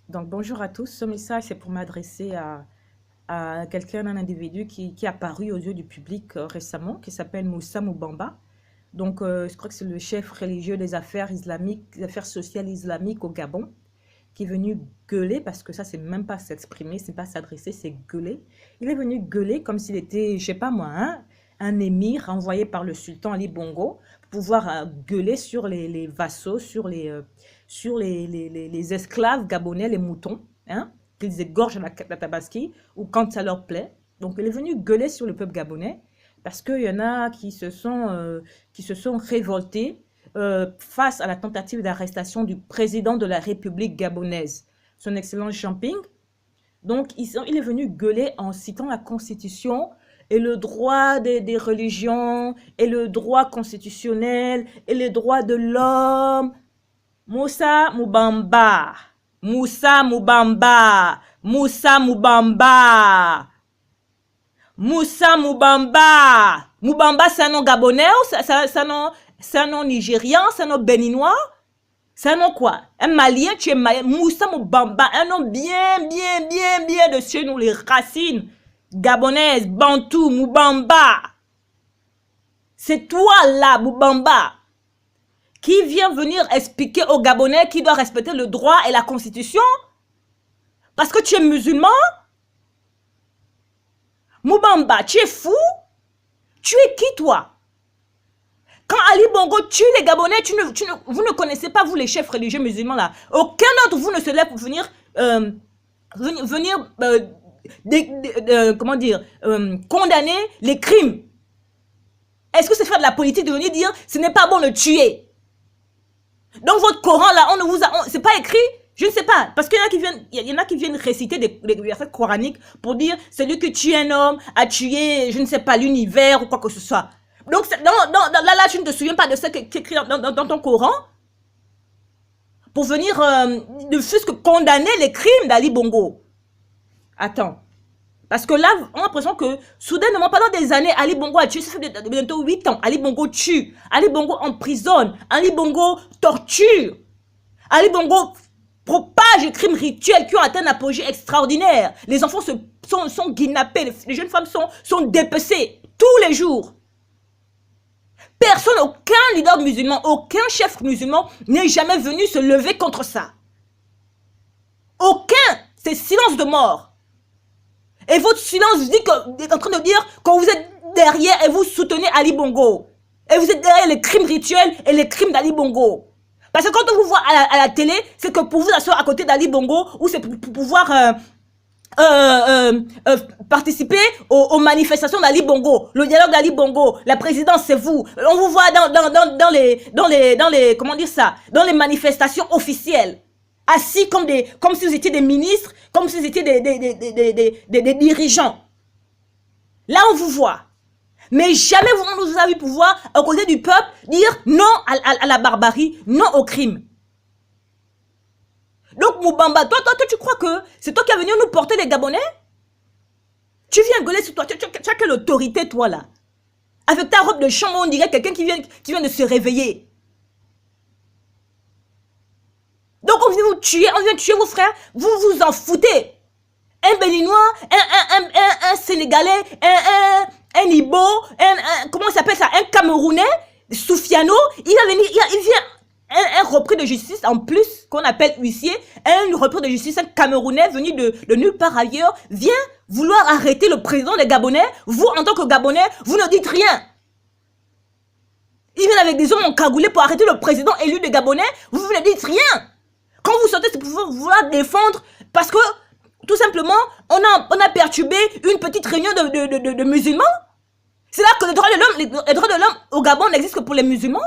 Donc, bonjour à tous. Ce message, c'est pour m'adresser à quelqu'un, un individu qui est apparu aux yeux du public récemment, qui s'appelle Moussa Moubamba. Donc, je crois que c'est le chef religieux des affaires islamiques, des affaires sociales islamiques au Gabon, qui est venu gueuler, parce que ça, c'est même pas s'exprimer, c'est pas s'adresser, c'est gueuler. Il est venu gueuler comme s'il était, je sais pas moi, hein, un émir envoyé par le sultan Ali Bongo, pour pouvoir gueuler sur les vassaux, sur les esclaves gabonais, les moutons, hein, qu'ils égorgent à la tabaski, ou quand ça leur plaît. Donc, il est venu gueuler sur le peuple gabonais, parce qu'il y en a qui se sont révoltés face à la tentative d'arrestation du président de la République gabonaise, son Excellence Champing. Donc, il est venu gueuler en citant la Constitution et le droit des religions et le droit constitutionnel et les droits de l'homme. Moussa Moubamba, Moussa Moubamba, Moussa Moubamba, Moussa Moubamba. Moubamba, c'est un nom gabonais ou c'est un nom nigérian, c'est un nom béninois? C'est un nom quoi? Un malien, tu es malien. Moussa Moubamba, un nom bien, bien, bien, bien de chez nous, les racines gabonaises, bantou, Moubamba. C'est toi là, Moubamba, qui vient venir expliquer aux Gabonais qui doit respecter le droit et la constitution parce que tu es musulman? Moubamba, tu es fou? Tu es qui toi? Quand Ali Bongo tue les Gabonais, vous ne connaissez pas, vous les chefs religieux musulmans là. Aucun d'entre vous ne se lève pour venir, comment dire, condamner les crimes. Est-ce que c'est faire de la politique de venir dire ce n'est pas bon de tuer? Dans votre Coran là, on ne vous a, c'est pas écrit, je ne sais pas, parce qu'il y en a qui viennent réciter des versets coraniques pour dire celui qui tue un homme a tué, je ne sais pas, l'univers ou quoi que ce soit. Donc là, tu ne te souviens pas de ce qui est écrit dans ton Coran pour venir ne fût-ce que condamner les crimes d'Ali Bongo. Attends. Parce que là, on a l'impression que, soudainement, pendant des années, Ali Bongo a tué, ça fait bientôt 8 ans. Ali Bongo tue. Ali Bongo emprisonne. Ali Bongo torture. Ali Bongo propage les crimes rituels qui ont atteint un apogée extraordinaire. Les enfants sont kidnappés. Les jeunes femmes sont dépecées tous les jours. Personne, aucun leader musulman, aucun chef musulman n'est jamais venu se lever contre ça. Aucun. C'est silence de mort. Et votre silence dit que, est en train de dire que vous êtes derrière et vous soutenez Ali Bongo. Et vous êtes derrière les crimes rituels et les crimes d'Ali Bongo. Parce que quand on vous voit à la télé, c'est que pour vous asseoir à côté d'Ali Bongo ou c'est pour pouvoir participer aux manifestations d'Ali Bongo, le dialogue d'Ali Bongo, la présidence c'est vous. On vous voit comment dire ça, dans les manifestations officielles. Assis comme si vous étiez des ministres, comme si vous étiez des dirigeants. Là, on vous voit. Mais jamais on nous a vu pouvoir, à côté du peuple, dire non à la barbarie, non au crime. Donc, Moubamba, toi, tu crois que c'est toi qui as venu nous porter les Gabonais? Tu viens gueuler sur toi. Tu as quelle autorité, toi, là? Avec ta robe de chambre, on dirait quelqu'un qui vient de se réveiller. Donc on vient vous tuer, on vient tuer vos frères, vous vous en foutez. Un Béninois, un Sénégalais, un Ibo, comment ça s'appelle ça, un Camerounais, Soufiano, il vient un repris de justice en plus, qu'on appelle huissier, un repris de justice, un Camerounais venu de nulle part ailleurs, vient vouloir arrêter le président des Gabonais. Vous, en tant que Gabonais, vous ne dites rien. Ils viennent avec des hommes encagoulés pour arrêter le président élu des Gabonais, vous ne dites rien. Quand vous sortez, c'est pour vouloir défendre, parce que, tout simplement, on a perturbé une petite réunion de musulmans. C'est là que les droits de l'homme au Gabon n'existent que pour les musulmans.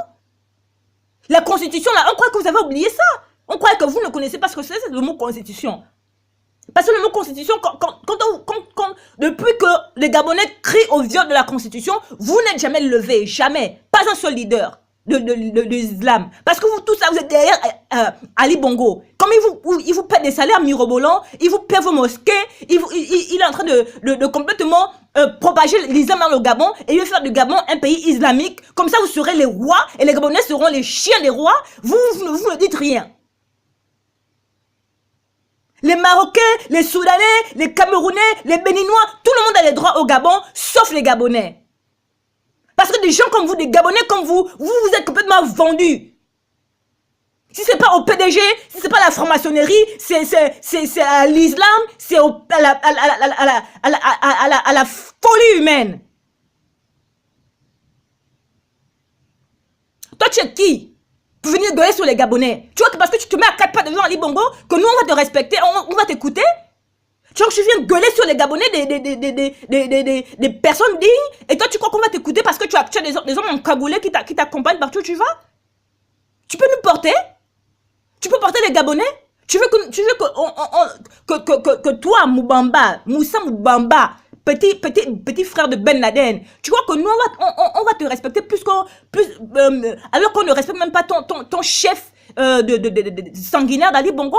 La constitution, là, on croit que vous avez oublié ça. On croit que vous ne connaissez pas ce que c'est le mot constitution. Parce que le mot constitution, depuis que les Gabonais crient au viol de la constitution, vous n'êtes jamais levé, jamais. Pas un seul leader de l'islam. Parce que vous tous là, vous êtes derrière Ali Bongo. Comme il vous paie des salaires mirobolants, il vous paie vos mosquées, il est en train de complètement propager l'islam dans le Gabon et il veut faire du Gabon un pays islamique. Comme ça, vous serez les rois et les Gabonais seront les chiens des rois. Vous ne dites rien. Les Marocains, les Soudanais, les Camerounais, les Béninois, tout le monde a les droits au Gabon, sauf les Gabonais. Parce que des gens comme vous, des Gabonais comme vous, vous êtes complètement vendus. Si c'est pas au PDG, si c'est pas la franc-maçonnerie, c'est à l'islam, c'est à la folie humaine. Toi, tu es qui pour venir gueuler sur les Gabonais? Tu vois que parce que tu te mets à 4 pas devant Ali Bongo, que nous, on va te respecter, on va t'écouter? Tu vois que tu viens gueuler sur les Gabonais, des personnes dignes, et toi, tu crois qu'on va t'écouter parce que tu as des hommes en cagoulé qui t'accompagnent partout où tu vas? Tu peux nous porter? Tu peux porter les Gabonais? Tu veux que toi, Moussa Moubamba, petit frère de Ben Laden, tu vois que nous, on va te respecter alors qu'on ne respecte même pas ton chef sanguinaire d'Ali Bongo?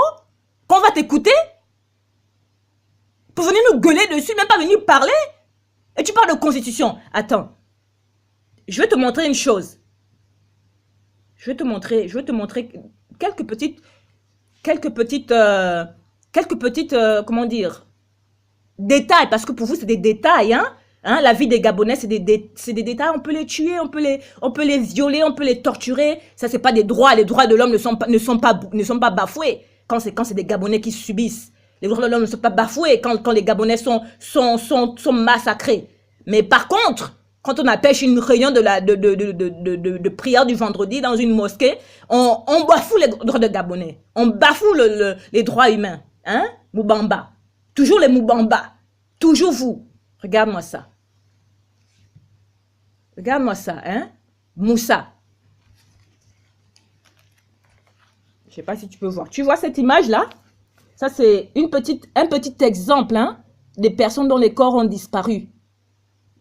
Qu'on va t'écouter? Pour venir nous gueuler dessus, même pas venir parler? Et tu parles de constitution. Attends. Je vais te montrer une chose. Je vais te montrer quelques petites, comment dire, détails, parce que pour vous, c'est des détails, hein. La vie des Gabonais, c'est des détails, on peut les tuer, on peut les violer, on peut les torturer. Ça, c'est pas des droits. Les droits de l'homme ne sont pas bafoués quand c'est des Gabonais qui subissent. Les droits de l'homme ne sont pas bafoués quand les Gabonais sont massacrés. Mais par contre, quand on appelle une réunion de prière du vendredi dans une mosquée, on bafoue les droits de Gabonais. On bafoue les droits humains. Hein? Moubamba. Toujours les Moubamba. Toujours vous. Regarde-moi ça. Regarde-moi ça. Hein? Moussa. Je ne sais pas si tu peux voir. Tu vois cette image-là? Ça, c'est un petit exemple, hein, des personnes dont les corps ont disparu.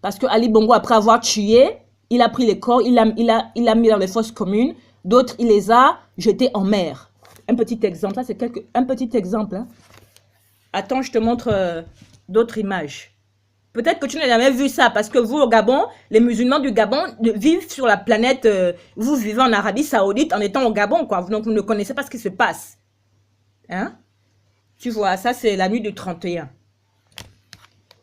Parce que Ali Bongo, après avoir tué, il a pris les corps, il a mis dans les fosses communes. D'autres, il les a jetés en mer. Un petit exemple. Ça, c'est un petit exemple. Hein. Attends, je te montre d'autres images. Peut-être que tu n'as jamais vu ça. Parce que vous, au Gabon, les musulmans du Gabon vivent sur la planète. Vous vivez en Arabie Saoudite en étant au Gabon, quoi. Donc, vous ne connaissez pas ce qui se passe. Hein? Tu vois, ça, c'est la nuit du 31.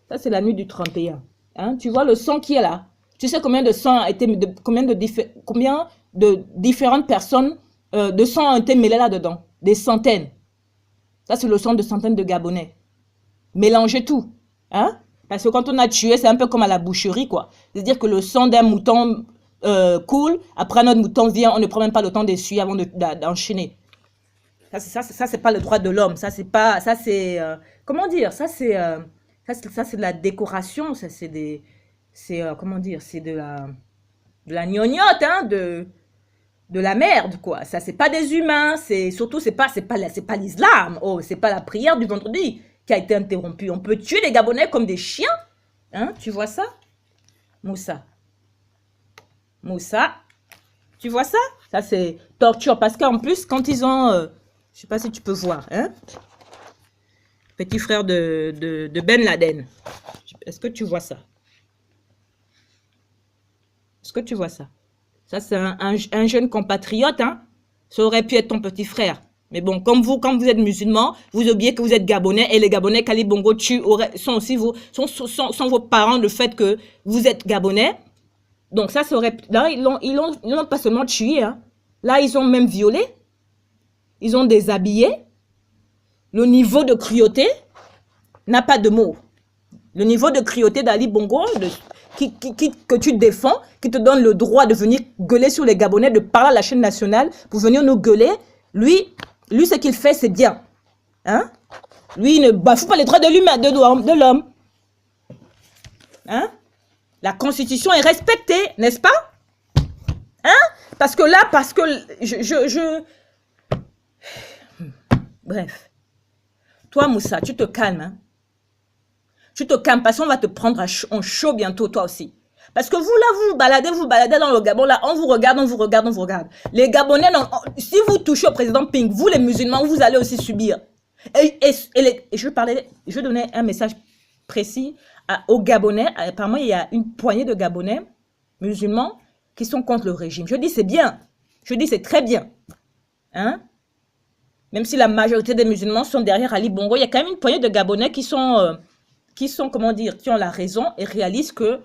Ça, c'est la nuit du 31. Hein? Tu vois le sang qui est là. Tu sais combien de sang a été, combien de différentes personnes de sang ont été mêlés là-dedans? Des centaines. Ça, c'est le sang de centaines de Gabonais. Mélangez tout. Hein? Parce que quand on a tué, c'est un peu comme à la boucherie, quoi. C'est-à-dire que le sang d'un mouton coule. Après, notre mouton vient, on ne prend même pas le temps d'essuyer avant d'enchaîner. Ça, c'est pas le droit de l'homme. Ça, c'est pas... Ça, c'est... comment dire? Ça, c'est de la décoration. Ça, c'est des... C'est... comment dire? C'est de la gnognotte, hein? De la merde, quoi. Ça, c'est pas des humains. C'est... Surtout, c'est pas l'islam. Oh, c'est pas la prière du vendredi qui a été interrompue. On peut tuer les Gabonais comme des chiens. Hein? Tu vois ça? Moussa. Moussa. Tu vois ça? Ça, c'est torture. Parce qu'en plus, quand ils ont... je sais pas si tu peux voir, hein? Petit frère de Ben Laden. Est-ce que tu vois ça? Est-ce que tu vois ça? Ça, c'est un jeune compatriote, hein? Ça aurait pu être ton petit frère. Mais bon, comme vous, quand vous êtes musulman, vous oubliez que vous êtes Gabonais et les Gabonais qu'Ali Bongo tue sont aussi sont vos parents, le fait que vous êtes Gabonais. Donc ça serait... Là, ils l'ont pas seulement tué, hein? Là, ils ont même violé. Ils ont déshabillé. Le niveau de cruauté n'a pas de mots. Le niveau de cruauté d'Ali Bongo, que tu défends, qui te donne le droit de venir gueuler sur les Gabonais, de parler à la chaîne nationale pour venir nous gueuler, lui ce qu'il fait, c'est bien. Hein? Lui, il ne bafoue pas les droits de l'humain, de l'homme. Hein? La Constitution est respectée, n'est-ce pas? Hein? Parce que là, Bref. Toi, Moussa, tu te calmes. Hein? Tu te calmes parce qu'on va te prendre en chaud bientôt, toi aussi. Parce que vous, là, vous baladez dans le Gabon, là, on vous regarde. Les Gabonais, si vous touchez au président Ping, vous, les musulmans, vous allez aussi subir. Et je donnais un message précis aux Gabonais. Apparemment, il y a une poignée de Gabonais musulmans qui sont contre le régime. Je dis, c'est bien. Je dis, c'est très bien. Hein? Même si la majorité des musulmans sont derrière Ali Bongo, il y a quand même une poignée de Gabonais qui sont, comment dire, qui ont la raison et réalisent que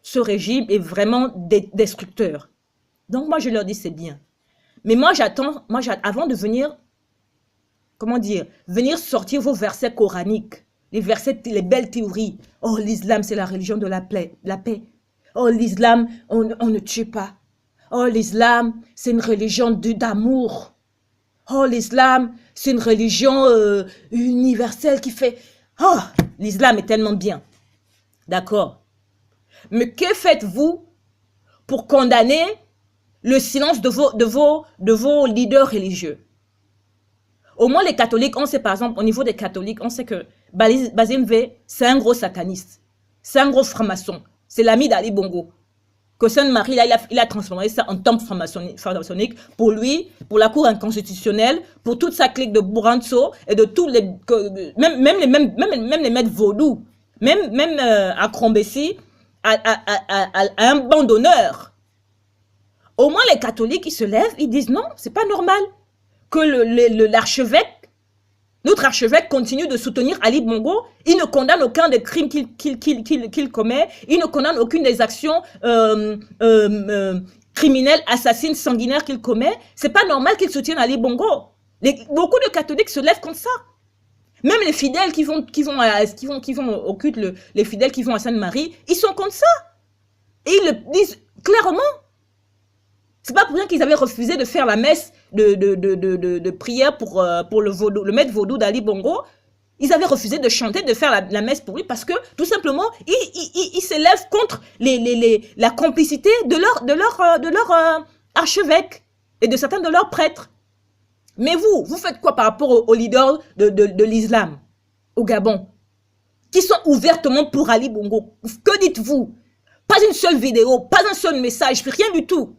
ce régime est vraiment destructeur. Donc moi, je leur dis, c'est bien. Mais moi, avant de venir, comment dire, venir sortir vos versets coraniques, les versets, les belles théories. Oh, l'islam, c'est la religion de la paix. Oh, l'islam, on ne tue pas. Oh, l'islam, c'est une religion d'amour. Oh, l'islam, c'est une religion universelle qui fait... Oh, l'islam est tellement bien. D'accord. Mais que faites-vous pour condamner le silence de vos leaders religieux? Au moins, les catholiques, on sait par exemple, au niveau des catholiques, on sait que Bazem V, c'est un gros sataniste. C'est un gros franc-maçon. C'est l'ami d'Ali Bongo. Que Sainte-Marie, il a transformé ça en temple franc-maçonnique pour lui, pour la Cour inconstitutionnelle, pour toute sa clique de Bouranso et de tous les... Même les maîtres vaudous, même à Crombessi, à un banc d'honneur. Au moins, les catholiques, ils se lèvent, ils disent non, c'est pas normal que l'archevêque, notre archevêque continue de soutenir Ali Bongo. Il ne condamne aucun des crimes qu'il commet. Il ne condamne aucune des actions criminelles, assassines, sanguinaires qu'il commet. C'est pas normal qu'il soutienne Ali Bongo. Beaucoup de catholiques se lèvent contre ça. Même les fidèles qui vont au culte, les fidèles qui vont à Sainte-Marie, ils sont contre ça. Et ils le disent clairement. C'est pas pour rien qu'ils avaient refusé de faire la messe de prière pour le maître vaudou d'Ali Bongo. Ils avaient refusé de chanter, de faire la messe pour lui parce que, tout simplement, ils s'élèvent contre la complicité de leur archevêque et de certains de leurs prêtres. Mais vous faites quoi par rapport aux leaders de l'islam au Gabon, qui sont ouvertement pour Ali Bongo? Que dites-vous? Pas une seule vidéo, pas un seul message, rien du tout.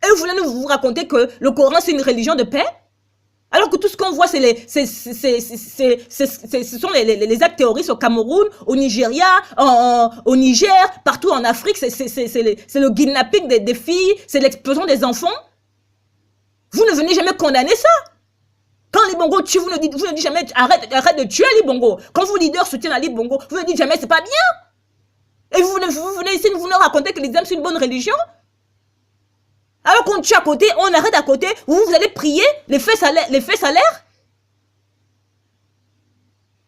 Et vous voulez nous raconter que le Coran, c'est une religion de paix? Alors que tout ce qu'on voit, ce sont les actes terroristes au Cameroun, au Nigeria, au Niger, partout en Afrique. C'est le kidnapping des filles, c'est l'explosion des enfants. Vous ne venez jamais condamner ça. Quand Ali Bongo tue, vous ne dites jamais arrête de tuer Ali Bongo. Quand vos leaders soutiennent Ali Bongo, vous ne dites jamais c'est pas bien. Et vous venez ici vous nous raconter que l'islam c'est une bonne religion. Alors qu'on tue à côté, on arrête à côté, vous allez prier, les faits salaires.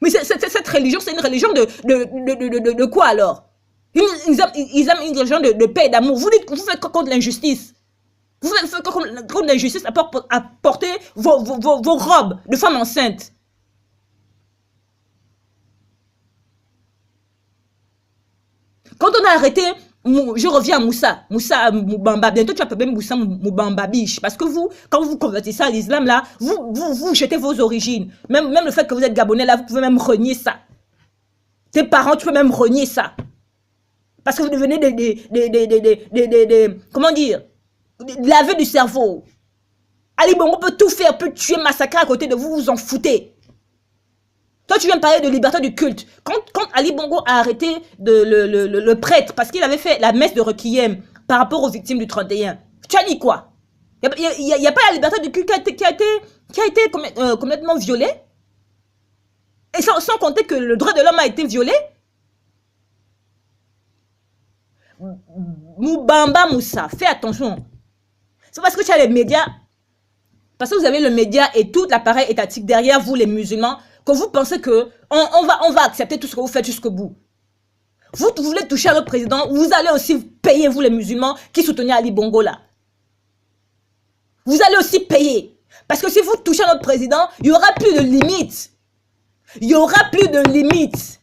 Mais cette religion, c'est une religion de quoi alors? Ils aiment une religion de paix et d'amour. Vous dites que vous faites quoi contre l'injustice? Vous faites quoi contre l'injustice à porter vos robes de femmes enceintes? Quand on a arrêté... Je reviens à Moussa Moubamba. Bientôt, tu appelles Moussa Moubamba Biche. Parce que vous, quand vous convertissez à l'islam, là, vous jetez vos origines. Même le fait que vous êtes Gabonais, là, vous pouvez même renier ça. Tes parents, tu peux même renier ça. Parce que vous devenez comment dire, laver du cerveau. Ali Bongo peut tout faire, peut tuer, massacrer à côté de vous, vous en foutez. Toi, tu viens de parler de liberté du culte. Quand Ali Bongo a arrêté le prêtre, parce qu'il avait fait la messe de Requiem par rapport aux victimes du 31, tu as dit quoi? Il n'y a pas la liberté du culte qui a été complètement violée? Et sans compter que le droit de l'homme a été violé? Moubamba Moussa, fais attention. C'est parce que tu as les médias, parce que vous avez le média et tout l'appareil étatique derrière vous, les musulmans, que vous pensez que on va accepter tout ce que vous faites jusqu'au bout. Vous voulez toucher à notre président, vous allez aussi payer, vous les musulmans qui soutenez Ali Bongo là. Vous allez aussi payer. Parce que si vous touchez à notre président, il n'y aura plus de limites. Il n'y aura plus de limites.